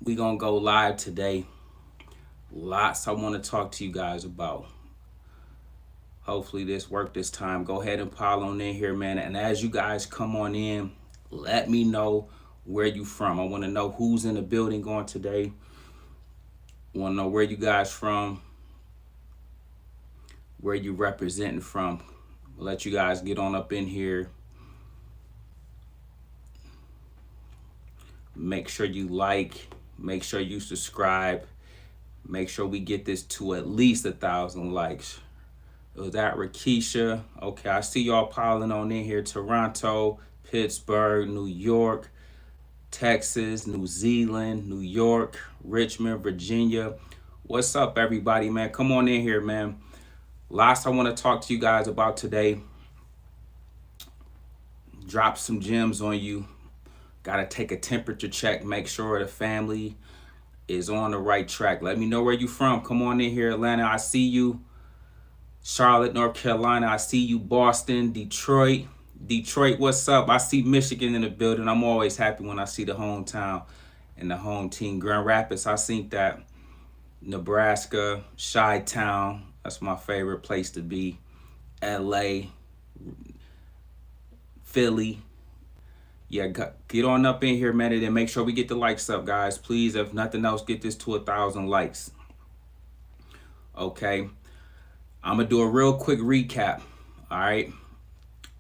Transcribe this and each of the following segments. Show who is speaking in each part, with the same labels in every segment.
Speaker 1: We gonna go live today. Lots I want to talk to you guys about. Hopefully this worked this time. Go ahead and pile on in here, man. And as you guys come on in, let me know where you from. I want to know who's in the building going today. Want to know where you guys from, where you representing from. Let you guys get on up in here. Make sure you like, make sure you subscribe, make sure we get this to at least 1,000 likes. Was that Rakisha? Okay, I see y'all piling on in here. Toronto, Pittsburgh, New York, Texas, New Zealand, New York, Richmond, Virginia. What's up, everybody, man? Come on in here, man. Lots I want to talk to you guys about today. Drop some gems on you. Got to take a temperature check, make sure the family is on the right track. Let me know where you from. Come on in here, Atlanta. I see you. Charlotte, North Carolina. I see you. Boston, Detroit. Detroit, what's up? I see Michigan in the building. I'm always happy when I see the hometown and the home team. Grand Rapids, I seen that. Nebraska, Chi-Town. That's my favorite place to be. LA, Philly. Yeah, get on up in here, man, and make sure we get the likes up, guys. Please, if nothing else, get this to 1,000 likes. Okay. I'm going to do a real quick recap. All right.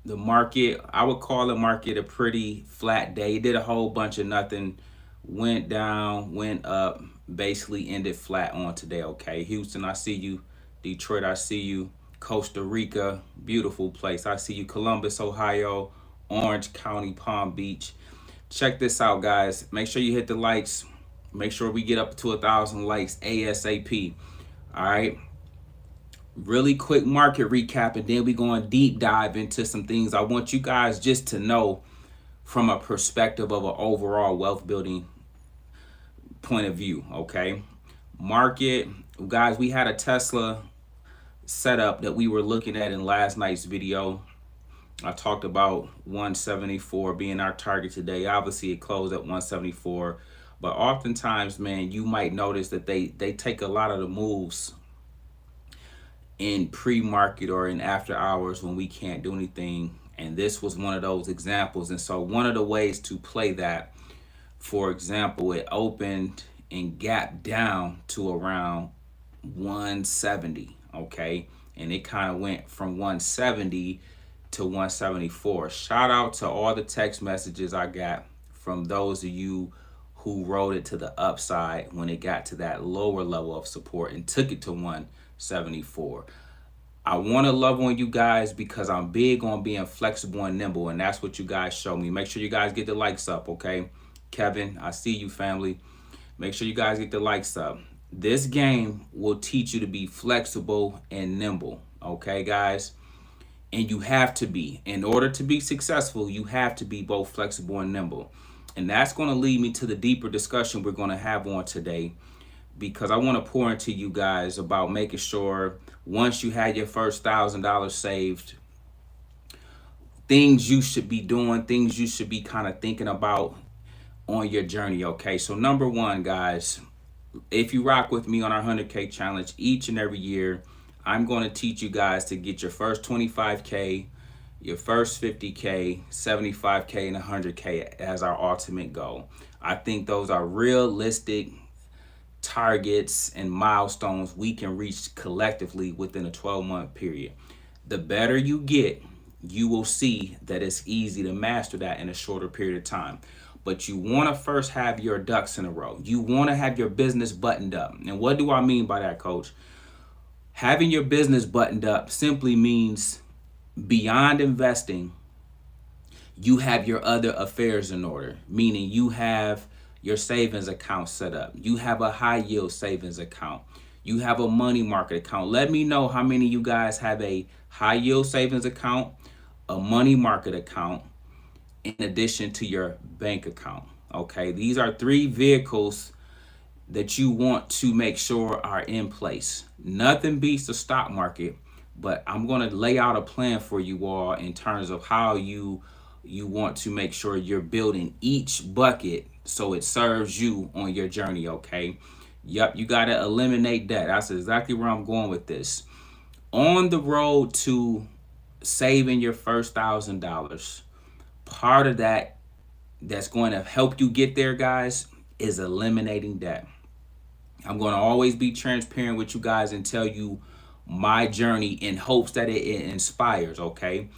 Speaker 1: The market, I would call the market a pretty flat day. It did a whole bunch of nothing. Went down, went up, basically ended flat on today. Okay. Houston, I see you. Detroit, I see you. Costa Rica, beautiful place. I see you. Columbus, Ohio. Orange County, Palm Beach. Check this out, guys. Make sure you hit the likes. Make sure we get up to 1,000 likes ASAP. All right. Really quick market recap, and then we going deep dive into some things I want you guys just to know from a perspective of an overall wealth building point of view. Okay. Market, guys, we had a Tesla setup that we were looking at in last night's video. I talked about 174 being our target today. Obviously, it closed at 174. But oftentimes, man, you might notice that they take a lot of the moves in pre-market or in after hours when we can't do anything. And this was one of those examples. And so one of the ways to play that, for example, it opened and gapped down to around 170. Okay. And it kind of went from 170 to 174. Shout out to all the text messages I got from those of you who rode it to the upside when it got to that lower level of support and took it to 174. I want to love on you guys because I'm big on being flexible and nimble, and that's what you guys show me. Make sure you guys get the likes up, okay? Kevin, I see you, family. Make sure you guys get the likes up. This game will teach you to be flexible and nimble, okay, guys? And you have to be. In order to be successful, you have to be both flexible and nimble. And that's going to lead me to the deeper discussion we're going to have on today, because I want to pour into you guys about making sure once you had your first $1,000 saved, things you should be doing, things you should be kind of thinking about on your journey. Okay, so number one, guys, if you rock with me on our 100K challenge each and every year, I'm going to teach you guys to get your first 25K, your first 50K, 75K, and 100K as our ultimate goal. I think those are realistic targets and milestones we can reach collectively within a 12-month period. The better you get, you will see that it's easy to master that in a shorter period of time. But you want to first have your ducks in a row. You want to have your business buttoned up. And what do I mean by that, coach? Having your business buttoned up simply means beyond investing, you have your other affairs in order, meaning you have your savings account set up. You have a high yield savings account. You have a money market account. Let me know how many of you guys have a high yield savings account, a money market account, in addition to your bank account. Okay, these are three vehicles that you want to make sure are in place. Nothing beats the stock market, but I'm going to lay out a plan for you all in terms of how you You want to make sure you're building each bucket so it serves you on your journey, okay? Yep, you got to eliminate debt. That's exactly where I'm going with this. On the road to saving your first $1,000, part of that that's going to help you get there, guys, is eliminating debt. I'm going to always be transparent with you guys and tell you my journey in hopes that it inspires, okay?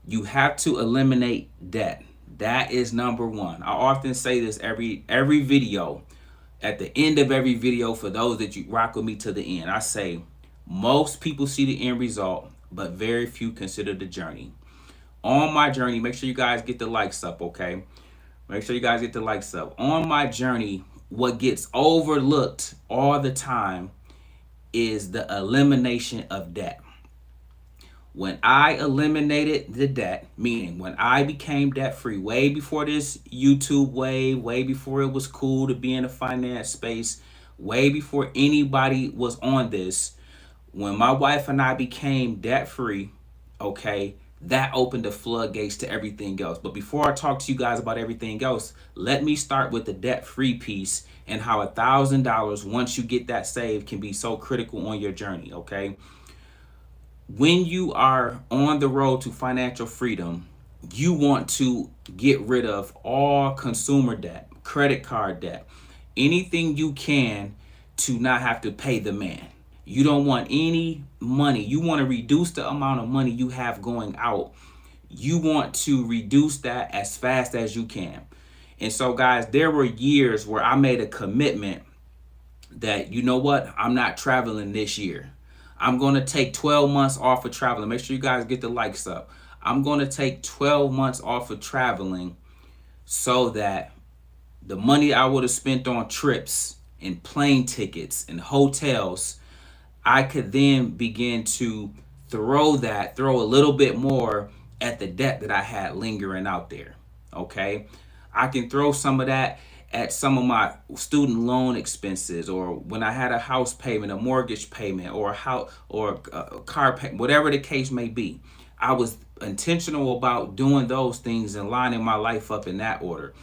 Speaker 1: You have to eliminate debt. That is number one. I often say this every video. At the end of every video, for those that you rock with me to the end, I say most people see the end result, but very few consider the journey. On my journey, make sure you guys get the likes up, okay? Make sure you guys get the likes up. On my journey, what gets overlooked all the time is the elimination of debt. When I eliminated the debt, meaning when I became debt free, way before this YouTube wave, way before it was cool to be in the finance space, way before anybody was on this, when my wife and I became debt free, okay, that opened the floodgates to everything else. But before I talk to you guys about everything else, let me start with the debt free piece and how $1,000, once you get that saved, can be so critical on your journey, okay? When you are on the road to financial freedom, you want to get rid of all consumer debt, credit card debt, anything you can to not have to pay the man. You don't want any money. You want to reduce the amount of money you have going out. You want to reduce that as fast as you can. And so, guys, there were years where I made a commitment that, you know what, I'm not traveling this year. I'm going to take 12 months off of traveling. Make sure you guys get the likes up. I'm going to take 12 months off of traveling so that the money I would have spent on trips and plane tickets and hotels, I could then begin to throw a little bit more at the debt that I had lingering out there. Okay. I can throw some of that at some of my student loan expenses, or when I had a house payment, a mortgage payment, or a house or a car payment, whatever the case may be. I was intentional about doing those things and lining my life up in that order.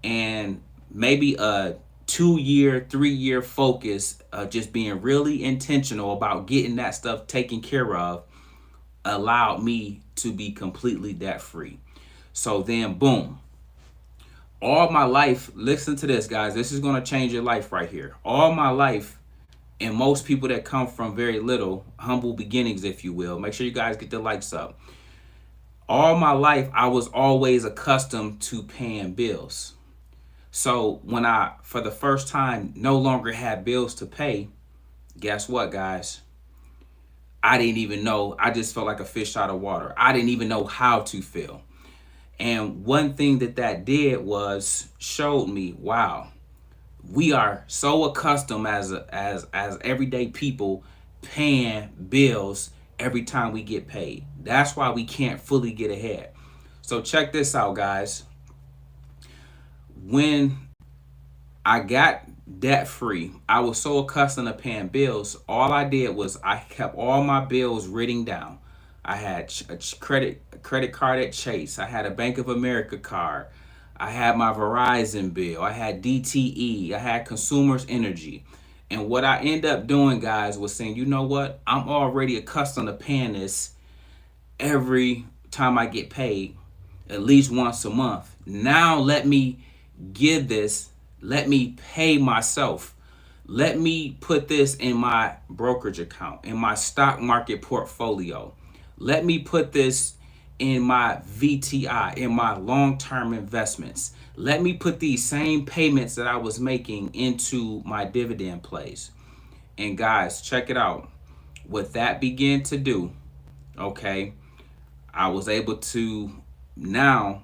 Speaker 1: And maybe a 2-year, 3-year focus of just being really intentional about getting that stuff taken care of allowed me to be completely debt free. So then, boom. All my life, listen to this, guys. This is going to change your life right here. All my life, and most people that come from very little, humble beginnings, if you will, make sure you guys get the likes up. All my life, I was always accustomed to paying bills. So when I, for the first time, no longer had bills to pay, guess what, guys? I didn't even know. I just felt like a fish out of water. I didn't even know how to feel. And one thing that did was showed me, wow, we are so accustomed as everyday people paying bills every time we get paid. That's why we can't fully get ahead. So check this out, guys. When I got debt free, I was so accustomed to paying bills. All I did was I kept all my bills written down. I had a credit card at Chase. I had a Bank of America card. I had my Verizon bill. I had DTE. I had Consumers Energy. And what I end up doing, guys, was saying, you know what? I'm already accustomed to paying this every time I get paid, at least once a month. Now let me let me pay myself. Let me put this in my brokerage account, in my stock market portfolio. Let me put this in my VTI, in my long-term investments. Let me put these same payments that I was making into my dividend plays. And guys, check it out. What that began to do, okay, I was able to now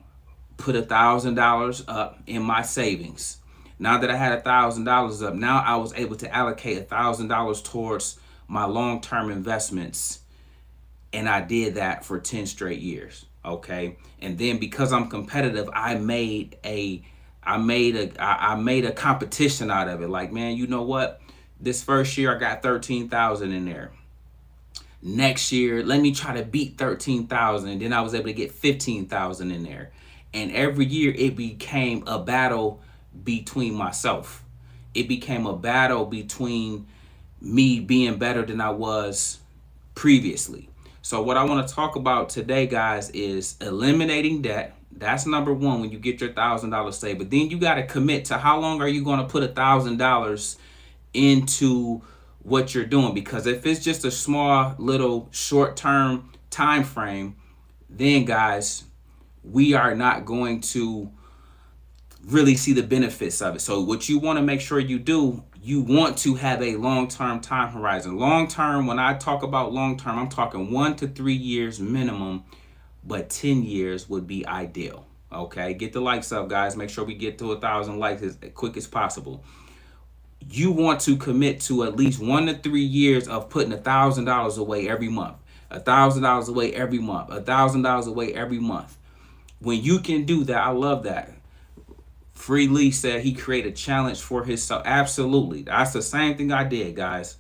Speaker 1: put $1,000 up in my savings. Now that I had $1,000 up, now I was able to allocate $1,000 towards my long-term investments. And I did that for 10 straight years. Okay. And then because I'm competitive, I made a competition out of it. Like, man, you know what? This first year I got 13,000 in there. Next year, let me try to beat 13,000. And then I was able to get 15,000 in there. And every year it became a battle between myself. It became a battle between me being better than I was previously. So what I want to talk about today, guys, is eliminating debt. That's number one when you get your $1,000 saved. But then you got to commit to how long are you going to put $1,000 into what you're doing. Because if it's just a small little short-term time frame, then guys, we are not going to really see the benefits of it. So what you want to make sure you do, you want to have a long-term time horizon. Long-term, when I talk about long-term, I'm talking 1 to 3 years minimum, but 10 years would be ideal. Okay, get the likes up, guys. Make sure we get to 1,000 likes as quick as possible. You want to commit to at least 1 to 3 years of putting $1,000 away every month, $1,000 away every month, $1,000 away every month. When you can do that, I love that. Free Lee said he created a challenge for himself. Absolutely. That's the same thing I did, guys.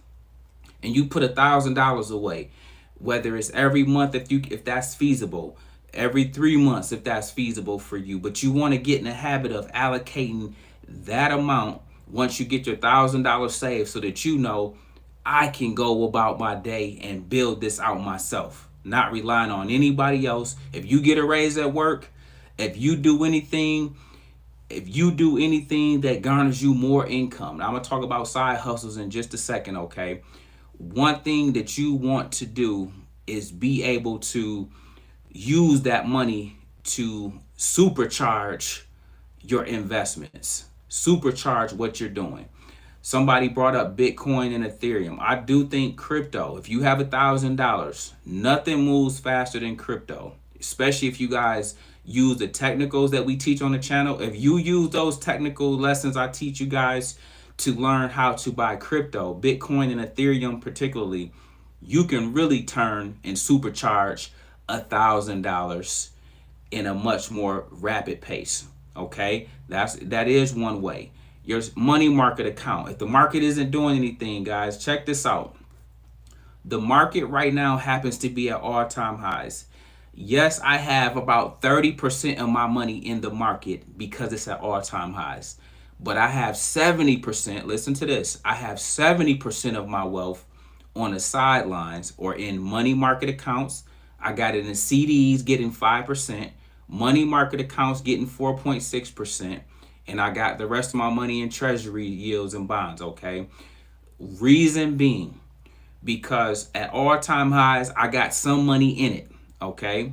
Speaker 1: And you put $1,000 away, whether it's every month if that's feasible, every 3 months if that's feasible for you. But you want to get in the habit of allocating that amount once you get your $1,000 saved so that you know I can go about my day and build this out myself, not relying on anybody else. If you get a raise at work, if you do anything that garners you more income. Now, I'm going to talk about side hustles in just a second, okay? One thing that you want to do is be able to use that money to supercharge your investments, supercharge what you're doing. Somebody brought up Bitcoin and Ethereum. I do think crypto, if you have $1,000, nothing moves faster than crypto, especially if you guys use the technicals that we teach on the channel. If you use those technical lessons I teach you guys to learn how to buy crypto, Bitcoin and Ethereum particularly, you can really turn and supercharge $1,000 in a much more rapid pace. Okay, that is one way. Your money market account. If the market isn't doing anything, guys, check this out. The market right now happens to be at all-time highs. Yes, I have about 30% of my money in the market because it's at all-time highs. But I have 70%, listen to this, I have 70% of my wealth on the sidelines or in money market accounts. I got it in CDs getting 5%, money market accounts getting 4.6%, and I got the rest of my money in treasury yields and bonds, okay? Reason being, because at all-time highs, I got some money in it. Okay,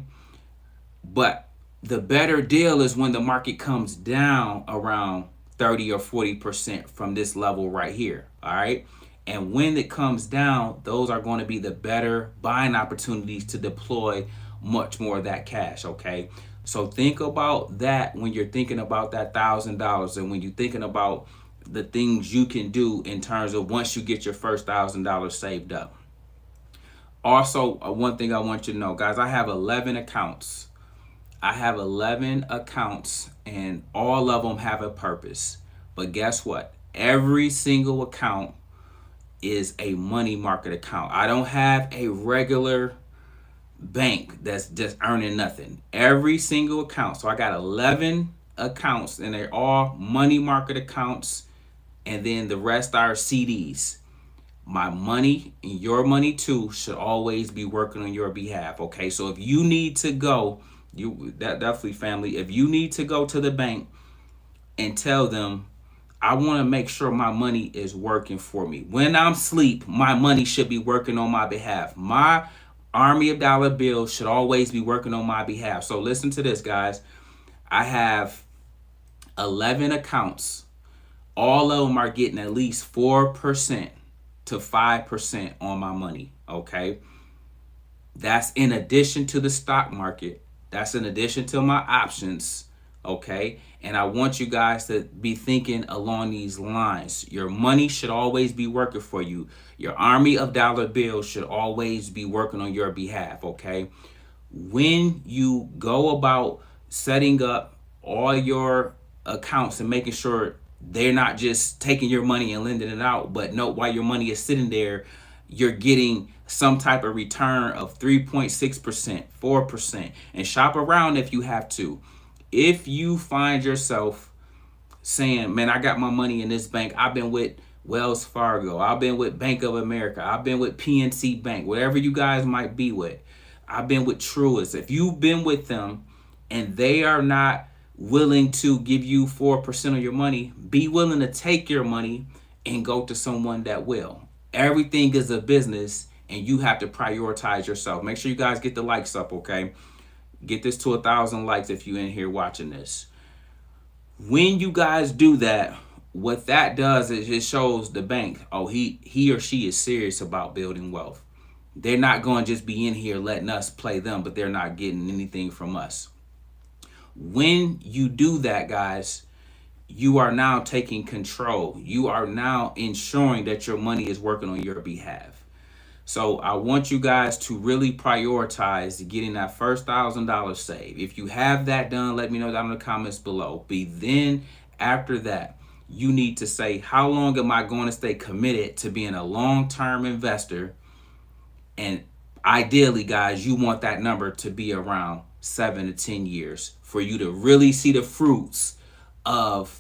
Speaker 1: but the better deal is when the market comes down around 30 or 40% from this level right here. All right, and when it comes down, those are going to be the better buying opportunities to deploy much more of that cash. Okay, so think about that when you're thinking about that $1,000 and when you're thinking about the things you can do in terms of once you get your first $1,000 saved up. Also, one thing I want you to know, guys, I have 11 accounts. I have 11 accounts and all of them have a purpose. But guess what? Every single account is a money market account. I don't have a regular bank that's just earning nothing. Every single account. So I got 11 accounts and they're all money market accounts. And then the rest are CDs. My money and your money too should always be working on your behalf. Okay, so if you need to go, that definitely family, if you need to go to the bank and tell them, I want to make sure my money is working for me. When I'm asleep, my money should be working on my behalf. My army of dollar bills should always be working on my behalf. So listen to this, guys. I have 11 accounts. All of them are getting at least 4% to 5% on my money, okay? That's in addition to the stock market. That's in addition to my options, okay? And I want you guys to be thinking along these lines. Your money should always be working for you. Your army of dollar bills should always be working on your behalf, okay? When you go about setting up all your accounts and making sure they're not just taking your money and lending it out, but no, while your money is sitting there, you're getting some type of return of 3.6%, 4%, and shop around if you have to. if you find yourself saying, man, I got my money in this bank. I've been with Wells Fargo. I've been with Bank of America. I've been with PNC Bank, whatever you guys might be with. I've been with Truist. If you've been with them and they are not willing to give you 4% of your money, be willing to take your money and go to someone that will. Everything is a business and you have to prioritize yourself. Make sure you guys get the likes up, okay? Get this to 1,000 likes if you're in here watching this. When you guys do that, what that does is it shows the bank, oh, he or she is serious about building wealth. They're not going to just be in here letting us play them, but they're not getting anything from us. When you do that, guys, you are now taking control. You are now ensuring that your money is working on your behalf. So I want you guys to really prioritize getting that first $1,000 saved. If you have that done, let me know down in the comments below. But then after that, you need to say, how long am I going to stay committed to being a long-term investor? And ideally, guys, you want that number to be around 7 to 10 years for you to really see the fruits of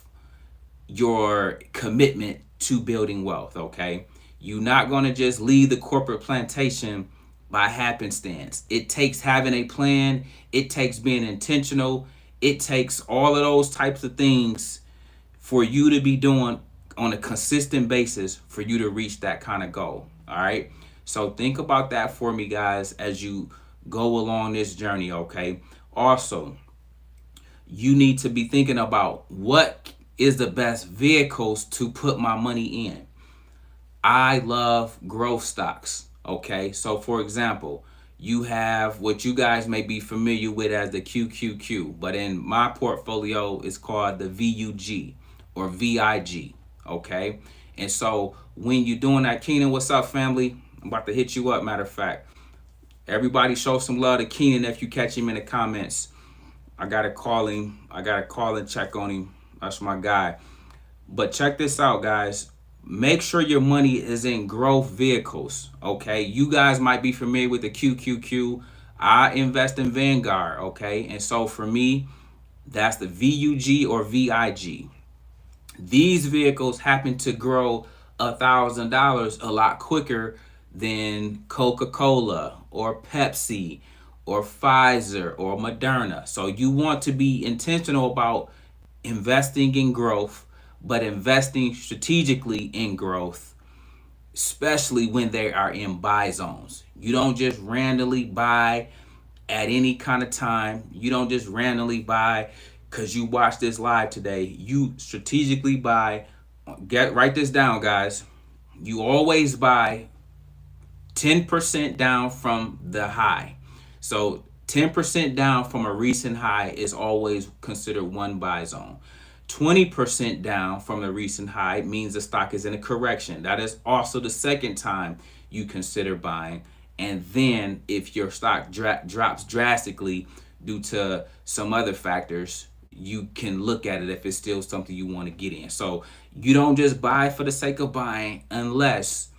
Speaker 1: your commitment to building wealth, okay? You're not going to just leave the corporate plantation by happenstance. It takes having a plan. It takes being intentional. It takes all of those types of things for you to be doing on a consistent basis for you to reach that kind of goal, all right? So think about that for me, guys, as you go along this journey, okay? Also, you need to be thinking about what is the best vehicles to put my money in. I love growth stocks, okay? So for example, you have what you guys may be familiar with as the QQQ, but in my portfolio, it's called the VUG or VIG, okay? And so when you're doing that, Keenan, what's up, family? I'm about to hit you up, matter of fact. Everybody show some love to Keenan if you catch him in the comments. I got to call him. I got to call and check on him. That's my guy. But check this out, guys. Make sure your money is in growth vehicles, okay? You guys might be familiar with the QQQ. I invest in Vanguard, okay? And so for me, that's the VUG or VIG. These vehicles happen to grow $1,000 a lot quicker than Coca-Cola or Pepsi or Pfizer or Moderna. So you want to be intentional about investing in growth, but investing strategically in growth, especially when they are in buy zones. You don't just randomly buy at any kind of time. You don't just randomly buy because you watch this live today. You strategically buy. Write this down, guys. You always buy 10% down from the high. So 10% down from a recent high is always considered one buy zone. 20% down from the recent high means the stock is in a correction. That is also the second time you consider buying. And then if your stock drops drastically due to some other factors, you can look at it if it's still something you want to get in. So you don't just buy for the sake of buying unless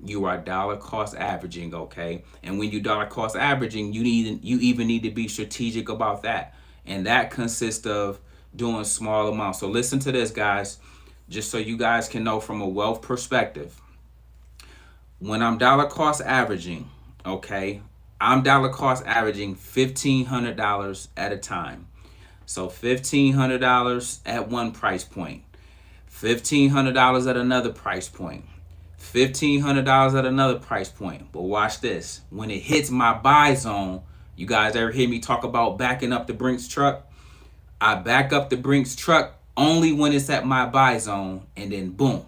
Speaker 1: you are dollar cost averaging, okay? And when you dollar cost averaging, you even need to be strategic about that. And that consists of doing small amounts. So listen to this, guys, just so you guys can know from a wealth perspective. When I'm dollar cost averaging, okay, I'm dollar cost averaging $1,500 at a time. So $1,500 at one price point, $1,500 at another price point, $1,500 at another price point. But watch this. When it hits my buy zone, you guys ever hear me talk about backing up the Brinks truck? I back up the Brinks truck only when it's at my buy zone, and then boom,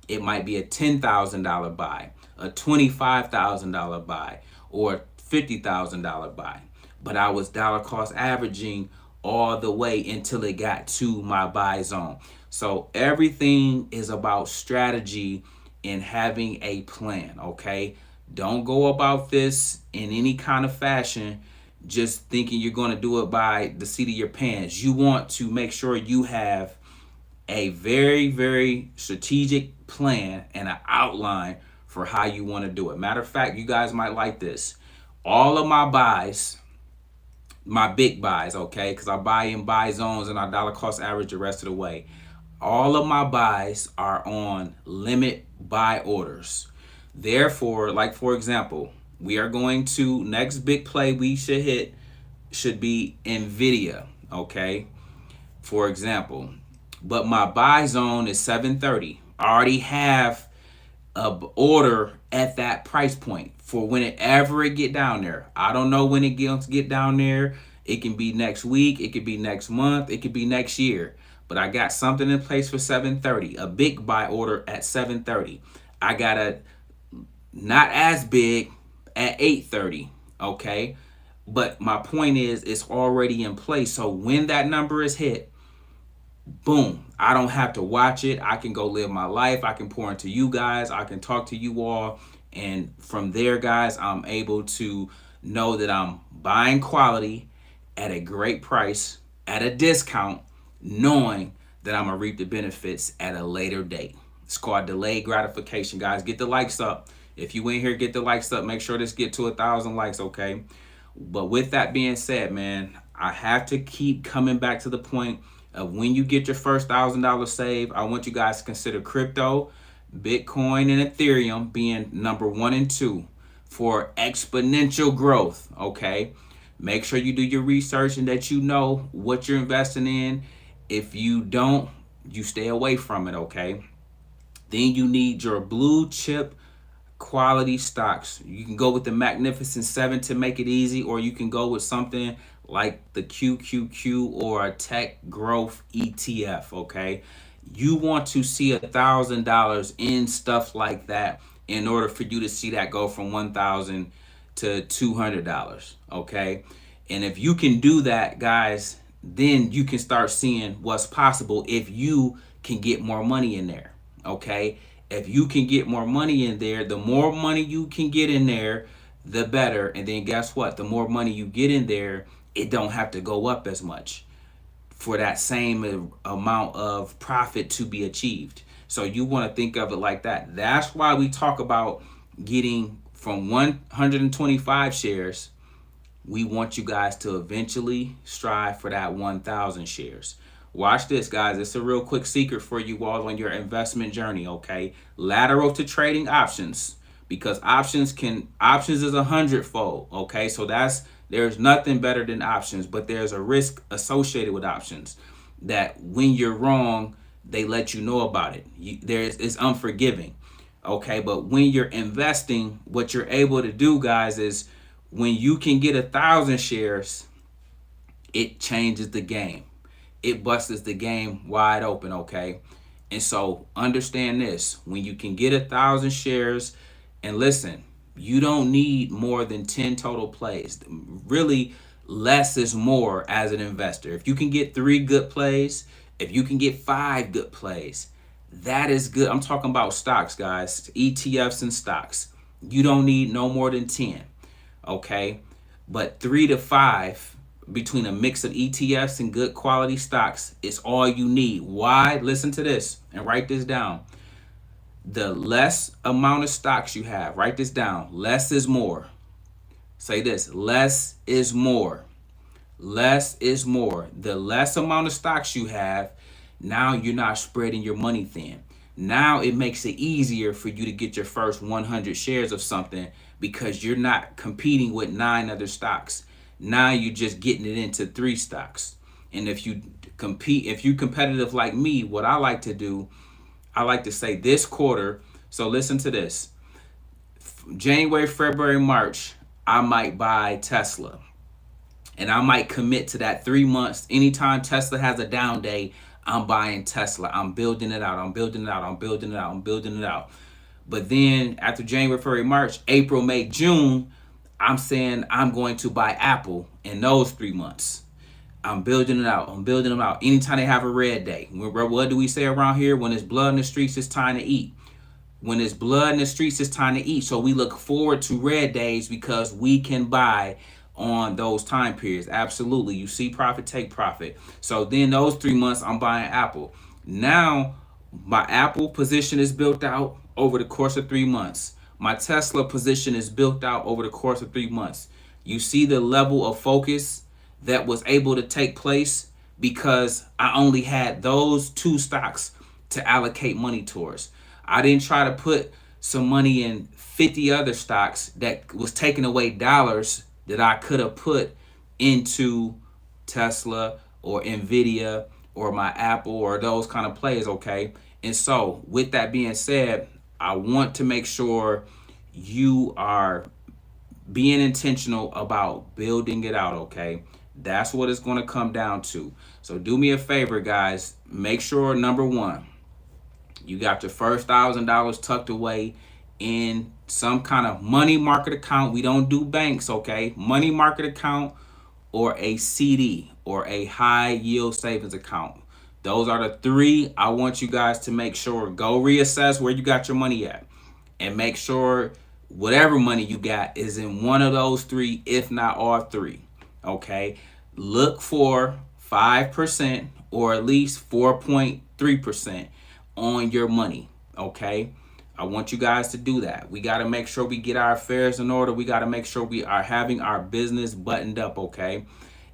Speaker 1: it might be a $10,000 buy, a $25,000 buy, or a $50,000 buy. But I was dollar cost averaging all the way until it got to my buy zone. So everything is about strategy and having a plan, okay? Don't go about this in any kind of fashion just thinking you're going to do it by the seat of your pants. You want to make sure you have a very, very strategic plan and an outline for how you want to do it. Matter of fact, you guys might like this. All of my buys my big buys, okay? Because I buy in buy zones and I dollar cost average the rest of the way. All of my buys are on limit buy orders. Therefore, like for example, we are going to next big play we should hit should be Nvidia, okay? For example, but my buy zone is 730. I already have a order at that price point for whenever it get down there. I don't know when it get down there. It can be next week, it could be next month, it could be next year. But I got something in place for 730, a big buy order at 730. I got a not as big at 830, okay? But my point is it's already in place. So when that number is hit, boom, I don't have to watch it. I can go live my life. I can pour into you guys. I can talk to you all. And from there, guys, I'm able to know that I'm buying quality at a great price, at a discount, knowing that I'm going to reap the benefits at a later date. It's called delayed gratification, guys. Get the likes up. If you in here, get the likes up. Make sure this get to 1,000 likes, okay? But with that being said, man, I have to keep coming back to the point of when you get your first $1,000 save, I want you guys to consider crypto, Bitcoin, and Ethereum being number 1 and 2 for exponential growth, okay? Make sure you do your research and that you know what you're investing in. If you don't, you stay away from it, okay? Then you need your blue chip quality stocks. You can go with the Magnificent 7 to make it easy, or you can go with something like the QQQ or a tech growth ETF, okay? You want to see $1,000 in stuff like that in order for you to see that go from $1,000 to $200, okay? And if you can do that, guys, then you can start seeing what's possible if you can get more money in there, okay? If you can get more money in there, the more money you can get in there, the better. And then guess what? The more money you get in there, it don't have to go up as much for that same amount of profit to be achieved. So you want to think of it like that. That's why we talk about getting from 125 shares. We want you guys to eventually strive for that 1,000 shares. Watch this, guys. It's a real quick secret for you all on your investment journey, okay? Lateral to trading options, because options is 100-fold, okay? So there's nothing better than options, but there's a risk associated with options that when you're wrong, they let you know about it. It's unforgiving, okay? But when you're investing, what you're able to do, guys, is when you can get 1,000 shares, it changes the game. It busts the game wide open, okay? And so understand this, when you can get 1,000 shares, and listen, you don't need more than 10 total plays. Really, less is more as an investor. If you can get 3 good plays, if you can get 5 good plays, that is good. I'm talking about stocks, guys, ETFs and stocks. You don't need no more than 10, okay? But 3 to 5 between a mix of ETFs and good quality stocks is all you need. Why? Listen to this and write this down. The less amount of stocks you have, write this down. Less is more. Say this, less is more. Less is more. The less amount of stocks you have, now you're not spreading your money thin. Now it makes it easier for you to get your first 100 shares of something because you're not competing with 9 other stocks. Now you're just getting it into 3 stocks. And if you competitive like me, what I like to do, I like to say this quarter. So listen to this. January, February, March, I might buy Tesla. And I might commit to that 3 months. Anytime Tesla has a down day, I'm buying Tesla. I'm building it out. I'm building it out. I'm building it out. I'm building it out. But then after January, February, March, April, May, June, I'm saying I'm going to buy Apple in those 3 months. I'm building it out. I'm building them out. Anytime they have a red day. What do we say around here? When there's blood in the streets, it's time to eat. When there's blood in the streets, it's time to eat. So we look forward to red days because we can buy on those time periods. Absolutely. You see profit, take profit. So then those 3 months, I'm buying Apple. Now, my Apple position is built out over the course of 3 months. My Tesla position is built out over the course of 3 months. You see the level of focus that was able to take place because I only had those two stocks to allocate money towards. I didn't try to put some money in 50 other stocks that was taking away dollars that I could have put into Tesla or Nvidia or my Apple or those kind of plays, okay? And so, with that being said, I want to make sure you are being intentional about building it out, okay? That's what it's going to come down to. So do me a favor, guys. Make sure, number one, you got your first $1,000 tucked away in some kind of money market account. We don't do banks, okay? Money market account or a CD or a high yield savings account. Those are the three I want you guys to make sure. Go reassess where you got your money at and make sure whatever money you got is in one of those three, if not all three. Okay. Look for 5% or at least 4.3% on your money. Okay. I want you guys to do that. We got to make sure we get our affairs in order. We got to make sure we are having our business buttoned up. Okay.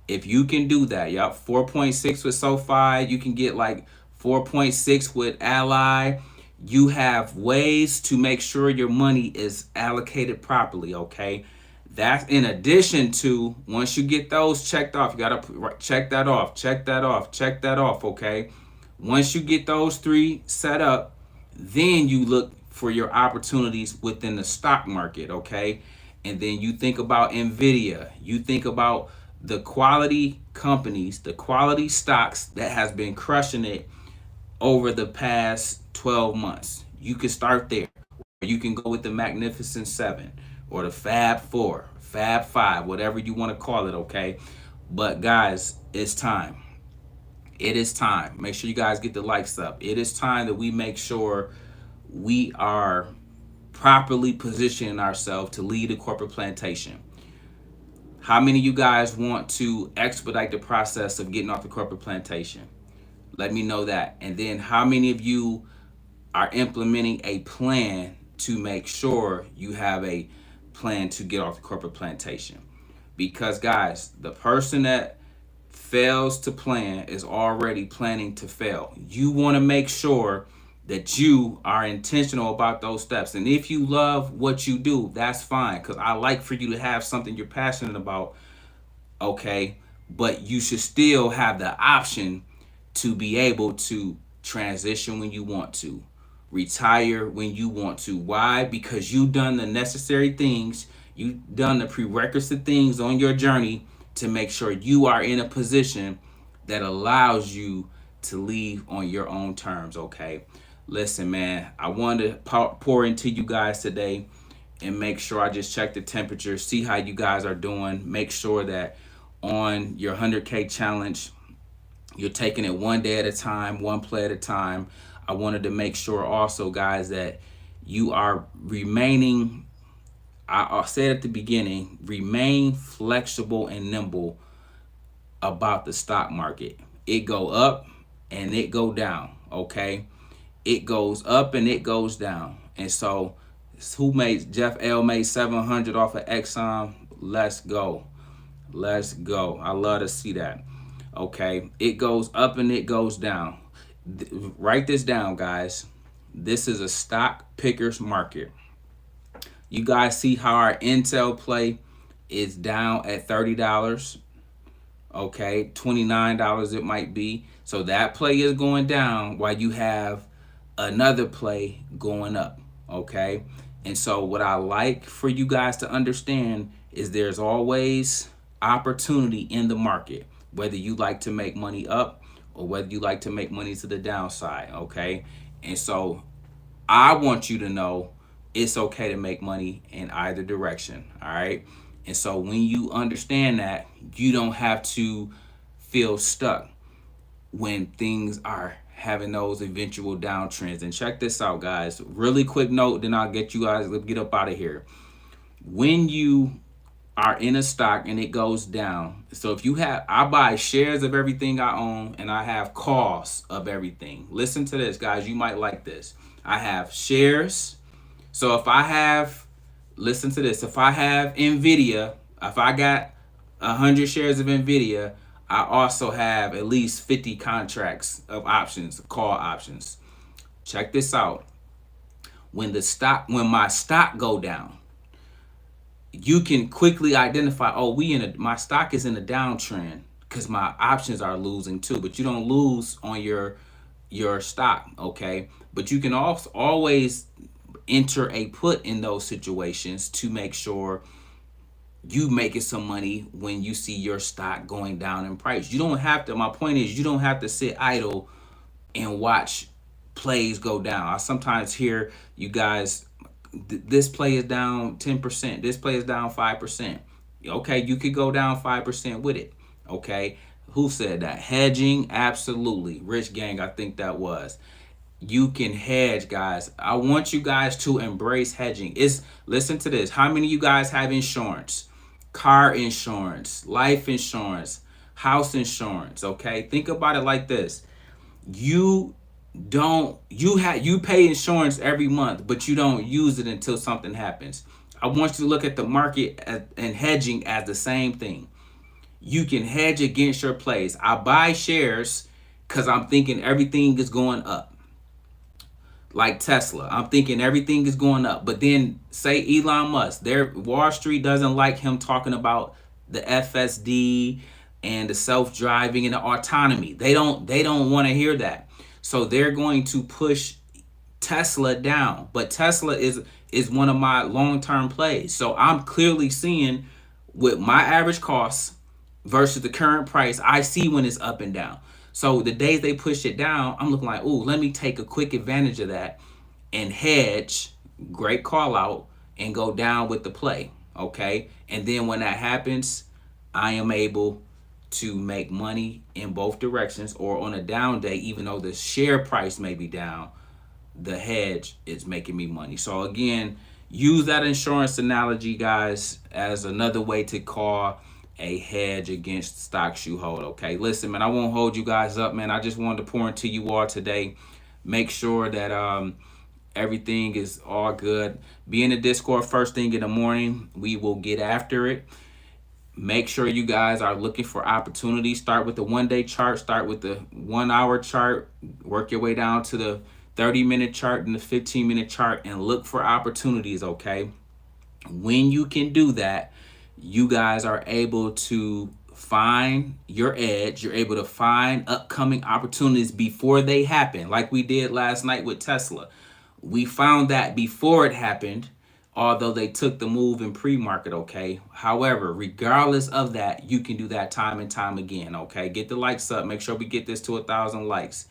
Speaker 1: If you can do that, yep, 4.6 with SoFi, you can get like 4.6 with Ally. You have ways to make sure your money is allocated properly, okay? That's in addition to, once you get those checked off, you got to check that off, check that off, check that off, okay? Once you get those three set up, then you look for your opportunities within the stock market, okay? And then you think about Nvidia, you think about the quality companies, the quality stocks that has been crushing it over the past 12 months. You can start there. Or you can go with the Magnificent Seven or the Fab Four, Fab Five, whatever you want to call it, okay? But guys, it's time. It is time. Make sure you guys get the likes up. It is time that we make sure we are properly positioning ourselves to lead a corporate plantation. How many of you guys want to expedite the process of getting off the corporate plantation? Let me know that. And then how many of you are implementing a plan to make sure you have a plan to get off the corporate plantation? Because guys, the person that fails to plan is already planning to fail. You want to make sure that you are intentional about those steps. And if you love what you do, that's fine, because I like for you to have something you're passionate about, okay? But you should still have the option to be able to transition when you want to, retire when you want to. Why? Because you've done the necessary things, you've done the prerequisite things on your journey to make sure you are in a position that allows you to leave on your own terms, okay? Listen, man, I wanted to pour into you guys today and make sure I just check the temperature, see how you guys are doing. Make sure that on your 100K challenge, you're taking it one day at a time, one play at a time. I wanted to make sure also, guys, that you are remaining, I said at the beginning, remain flexible and nimble about the stock market. It go up and it go down, okay? It goes up and it goes down. And so who made Jeff L made 700 off of Exxon? Let's go. Let's go. I love to see that. Okay. It goes up and it goes down. Write this down, guys. This is a stock picker's market. You guys see how our Intel play is down at $30. Okay. $29 it might be. So that play is going down while you have another play going up, okay? And so what I like for you guys to understand is there's always opportunity in the market, whether you like to make money up or whether you like to make money to the downside, okay? And so I want you to know it's okay to make money in either direction, all right? And so when you understand that, you don't have to feel stuck when things are having those eventual downtrends. And check this out, guys. Really quick note, then I'll get you guys, let's get up out of here. When you are in a stock and it goes down, so if you have, I buy shares of everything I own and I have costs of everything. Listen to this, guys. You might like this. I have shares. So if I have, listen to this, if I have Nvidia, if I got 100 shares of NVIDIA, I also have at least 50 contracts of options, call options. Check this out. When my stock go down, you can quickly identify, oh, my stock is in a downtrend because my options are losing too. But you don't lose on your stock, okay? But you can also always enter a put in those situations to make sure you making some money when you see your stock going down in price. You don't have to, my point is, you don't have to sit idle and watch plays go down. I sometimes hear you guys, this play is down 10%, this play is down 5%. Okay, you could go down 5% with it. Okay, who said that? Hedging, absolutely. Rich Gang, I think that was. You can hedge, guys. I want you guys to embrace hedging. Listen to this. How many of you guys have insurance? Car insurance, life insurance, house insurance, okay? Think about it like this. You pay insurance every month, but you don't use it until something happens. I want you to look at the market and hedging as the same thing. You can hedge against your plays. I buy shares because I'm thinking everything is going up. Like Tesla, I'm thinking everything is going up. But then say Elon Musk, Wall Street doesn't like him talking about the FSD and the self-driving and the autonomy. They don't want to hear that. So they're going to push Tesla down. But Tesla is one of my long-term plays. So I'm clearly seeing with my average cost versus the current price, I see when it's up and down. So the days they push it down, I'm looking like, ooh, let me take a quick advantage of that and hedge, great call out, and go down with the play, okay? And then when that happens, I am able to make money in both directions, or on a down day, even though the share price may be down, the hedge is making me money. So again, use that insurance analogy, guys, as another way to call a hedge against stocks you hold, okay? Listen, man, I won't hold you guys up, man. I just wanted to pour into you all today. Make sure that everything is all good. Be in the Discord first thing in the morning. We will get after it. Make sure you guys are looking for opportunities. Start with the 1-day chart. Start with the 1-hour chart. Work your way down to the 30-minute chart and the 15-minute chart and look for opportunities, okay? When you can do that, you guys are able to find your edge. You're able to find upcoming opportunities before they happen, like we did last night with Tesla. We found that before it happened, although they took the move in pre-market, okay? However, regardless of that, you can do that time and time again, okay? Get the likes up. Make sure we get this to 1,000 likes.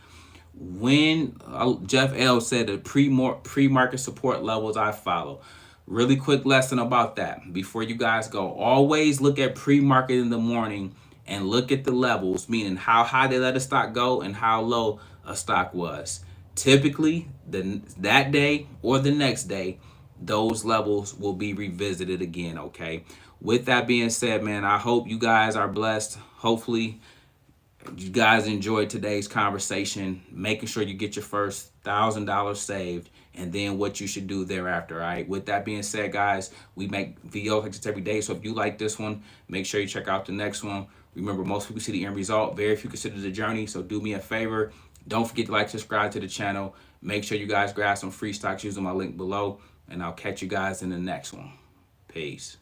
Speaker 1: When Jeff L said the pre-market support levels I follow. Really quick lesson about that before you guys go. Always look at pre-market in the morning and look at the levels, meaning how high they let a stock go and how low a stock was. Typically, that day or the next day, those levels will be revisited again, okay? With that being said, man, I hope you guys are blessed. Hopefully, you guys enjoyed today's conversation, making sure you get your first $1,000 saved, and then what you should do thereafter. All right. With that being said, guys, we make videos like this every day. So if you like this one, make sure you check out the next one. Remember, most people see the end result. Very few consider the journey. So do me a favor. Don't forget to like, subscribe to the channel. Make sure you guys grab some free stocks using my link below. And I'll catch you guys in the next one. Peace.